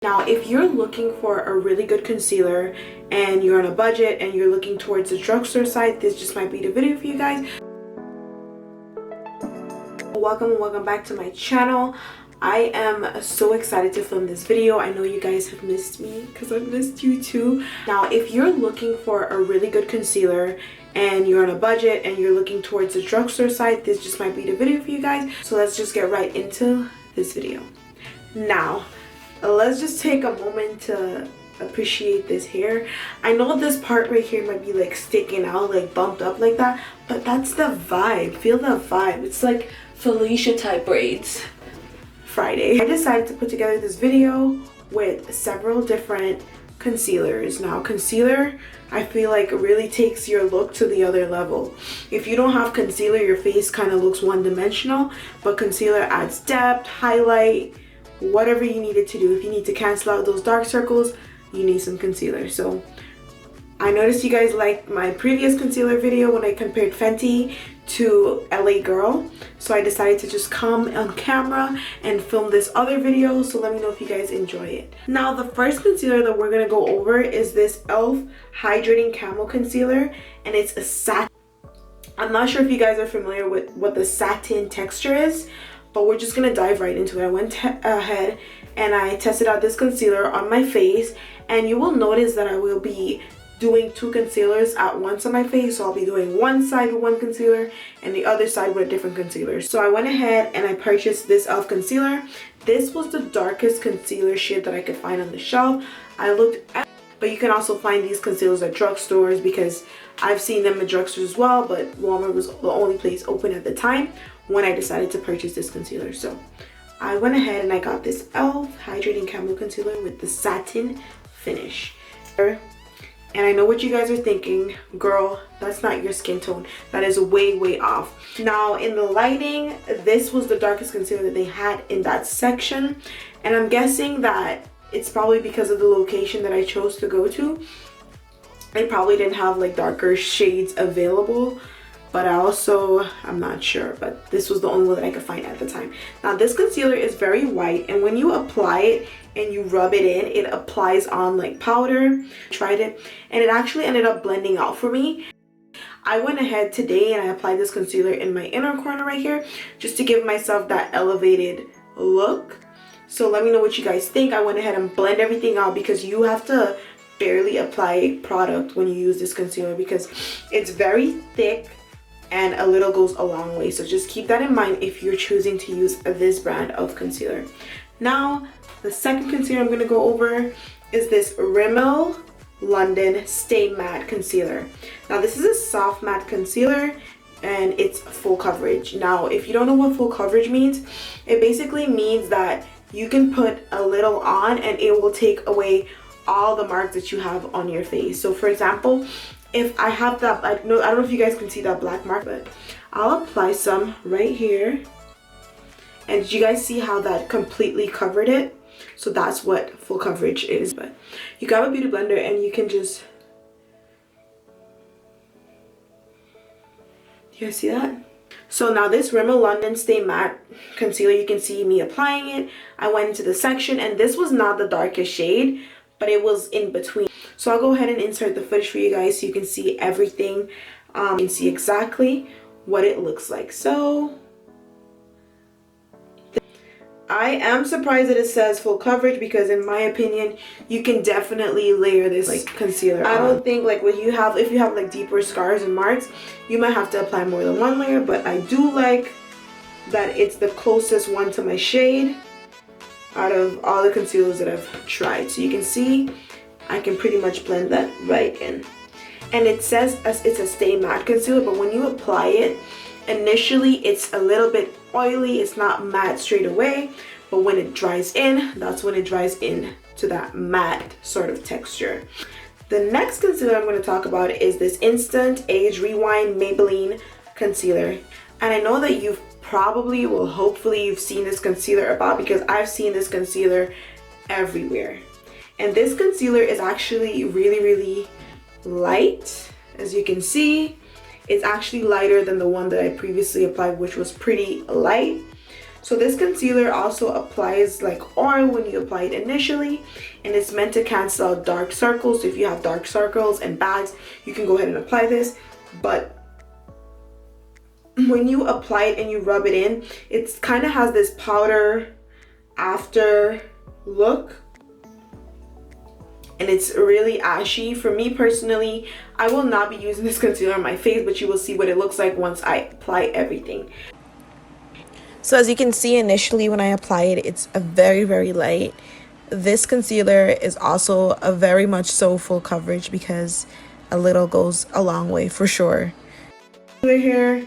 Now, if you're looking for a really good concealer and you're on a budget and you're looking towards the drugstore side, this just might be the video for you guys. Welcome back to my channel. I am so excited to film this video. I know you guys have missed me because I've missed you too. Now, if you're looking for a really good concealer and you're on a budget and you're looking towards the drugstore side, this just might be the video for you guys. So let's just get right into this video. Now, let's just take a moment to appreciate this hair. I know this part right here might be like sticking out, like bumped up like that, but that's the vibe. Feel the vibe. It's like Felicia type braids. Friday, I decided to put together this video with several different concealers. Now, concealer, I feel like really takes your look to the other level. If you don't have concealer, your face kind of looks one-dimensional, but concealer adds depth, highlight, whatever you need it to do. If you need to cancel out those dark circles, you need some concealer. So I noticed you guys liked my previous concealer video when I compared Fenty to LA Girl, so I decided to just come on camera and film this other video. So let me know if you guys enjoy it. Now, the first concealer that we're gonna go over is this e.l.f. Hydrating Camo Concealer, and it's a satin. I'm not sure if you guys are familiar with what the satin texture is, but we're just gonna dive right into it. I went ahead and I tested out this concealer on my face, and you will notice that I will be doing two concealers at once on my face. So I'll be doing one side with one concealer and the other side with a different concealer. So I went ahead and I purchased this e.l.f. concealer. This was the darkest concealer shade that I could find on the shelf. I looked at, but you can also find these concealers at drugstores because I've seen them at drugstores as well, but Walmart was the only place open at the time when I decided to purchase this concealer. So I went ahead and I got this e.l.f. Hydrating Camo Concealer with the satin finish. And I know what you guys are thinking, girl, that's not your skin tone. That is way off. Now, in the lighting, this was the darkest concealer that they had in that section. And I'm guessing that it's probably because of the location that I chose to go to. They probably didn't have like darker shades available. But I'm not sure, but this was the only one that I could find at the time. Now, this concealer is very white, and when you apply it and you rub it in, it applies on like powder. Tried it, and it actually ended up blending out for me. I went ahead today and I applied this concealer in my inner corner right here, just to give myself that elevated look. So let me know what you guys think. I went ahead and blend everything out because you have to barely apply product when you use this concealer because it's very thick. And a little goes a long way. So just keep that in mind if you're choosing to use this brand of concealer. Now, the second concealer I'm going to go over is this Rimmel London Stay Matte Concealer. Now, this is a soft matte concealer and it's full coverage. Now, if you don't know what full coverage means, it basically means that you can put a little on and it will take away all the marks that you have on your face. So for example, if I have that, I don't know if you guys can see that black mark, but I'll apply some right here. And did you guys see how that completely covered it? So that's what full coverage is. But you grab a beauty blender and you can just, you guys see that? So now this Rimmel London Stay Matte Concealer, you can see me applying it. I went into the section and this was not the darkest shade, but it was in between. So I'll go ahead and insert the footage for you guys so you can see everything. You can see exactly what it looks like. So I am surprised that it says full coverage because in my opinion, you can definitely layer this like concealer on. I don't think like if you have like deeper scars and marks, you might have to apply more than one layer, but I do like that it's the closest one to my shade out of all the concealers that I've tried. So you can see I can pretty much blend that right in. And it says it's a stay matte concealer, but when you apply it, initially it's a little bit oily. It's not matte straight away, but when it dries in, that's when it dries in to that matte sort of texture. The next concealer I'm going to talk about is this Instant Age Rewind Maybelline Concealer. And I know that you've probably, well, hopefully you've seen this concealer about because I've seen this concealer everywhere. And this concealer is actually really light. As you can see, it's actually lighter than the one that I previously applied, which was pretty light. So this concealer also applies like oil when you apply it initially, and it's meant to cancel out dark circles. So if you have dark circles and bags, you can go ahead and apply this. But when you apply it and you rub it in, it kind of has this powder after look, and it's really ashy. For me personally, I will not be using this concealer on my face, but you will see what it looks like once I apply everything. So as you can see, initially when I apply it, it's a very light. This concealer is also a very much so full coverage because a little goes a long way for sure. Here,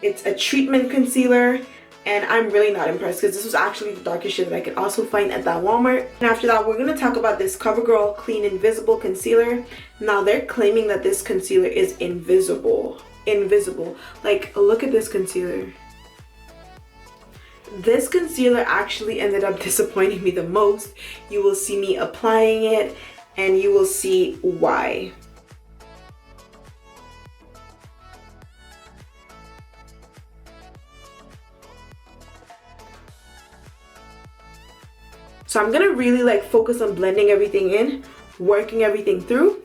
it's a treatment concealer, and I'm really not impressed because this was actually the darkest shade that I could also find at that Walmart. And after that, we're going to talk about this CoverGirl Clean Invisible Concealer. Now they're claiming that this concealer is invisible. Like, look at this concealer. This concealer actually ended up disappointing me the most. You will see me applying it and you will see why. So I'm gonna really like focus on blending everything in, working everything through.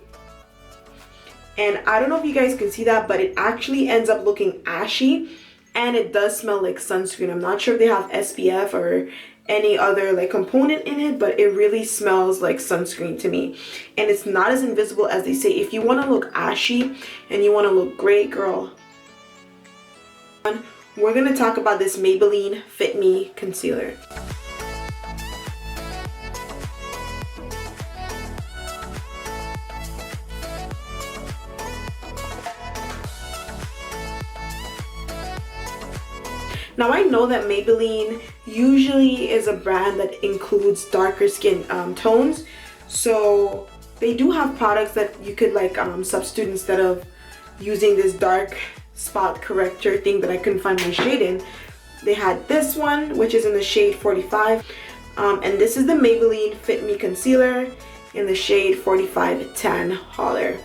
And I don't know if you guys can see that, but it actually ends up looking ashy. And it does smell like sunscreen. I'm not sure if they have SPF or any other like component in it, but it really smells like sunscreen to me. And it's not as invisible as they say. If you want to look ashy and you want to look great, girl, we're going to talk about this Maybelline Fit Me Concealer. Now I know that Maybelline usually is a brand that includes darker skin tones, so they do have products that you could like substitute instead of using this dark spot corrector thing that I couldn't find my shade in. They had this one, which is in the shade 45, and this is the Maybelline Fit Me Concealer in the shade 45 Tan Holler.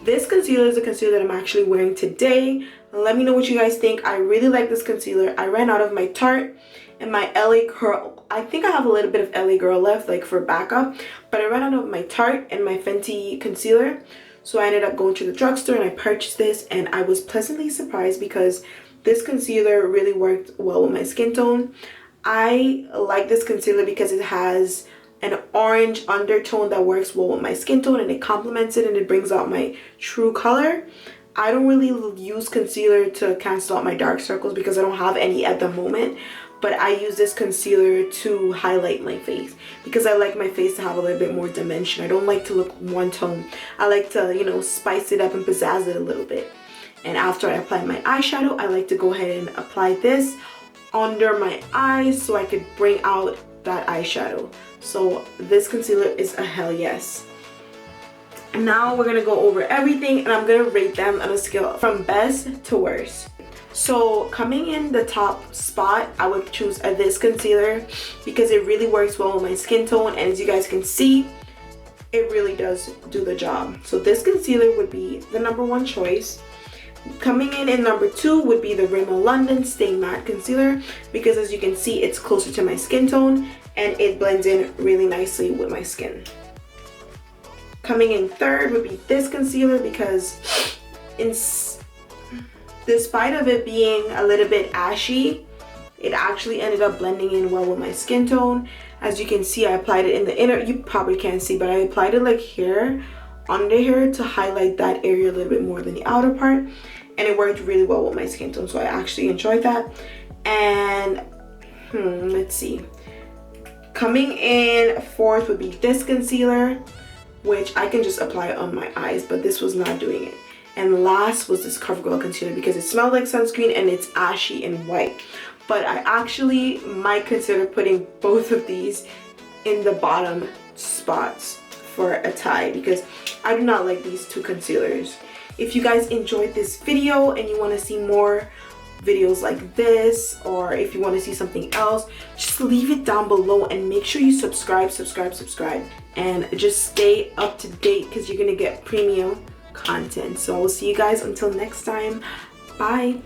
This concealer is a concealer that I'm actually wearing today. Let me know what you guys think. I really like this concealer. I ran out of my Tarte and my LA Girl. I think I have a little bit of LA Girl left, like for backup, but I ran out of my Tarte and my Fenty concealer. So I ended up going to the drugstore and I purchased this, and I was pleasantly surprised because this concealer really worked well with my skin tone. I like this concealer because it has an orange undertone that works well with my skin tone, and it complements it and it brings out my true color. I don't really use concealer to cancel out my dark circles because I don't have any at the moment, but I use this concealer to highlight my face because I like my face to have a little bit more dimension. I don't like to look one tone. I like to, you know, spice it up and pizzazz it a little bit. And after I apply my eyeshadow, I like to go ahead and apply this under my eyes so I could bring out that eyeshadow. So this concealer is a hell yes. Now we're gonna go over everything and I'm gonna rate them on a scale from best to worst. So coming in the top spot, I would choose this concealer because it really works well with my skin tone, and as you guys can see, it really does do the job. So this concealer would be the #1 choice. Coming in number 2 would be the Rimmel London Stay Matte Concealer because as you can see, it's closer to my skin tone and it blends in really nicely with my skin. Coming in third would be this concealer because despite of it being a little bit ashy, it actually ended up blending in well with my skin tone. As you can see, I applied it in the inner, you probably can't see, but I applied it like here, under here, to highlight that area a little bit more than the outer part, and it worked really well with my skin tone, so I actually enjoyed that. And let's see, coming in fourth would be this concealer, which I can just apply on my eyes, but this was not doing it. And last was this CoverGirl concealer because it smelled like sunscreen and it's ashy and white. But I actually might consider putting both of these in the bottom spots for a tie because I do not like these two concealers. If you guys enjoyed this video and you want to see more videos like this, or if you want to see something else, just leave it down below and make sure you subscribe and just stay up to date because you're gonna get premium content. So I will see you guys until next time. Bye.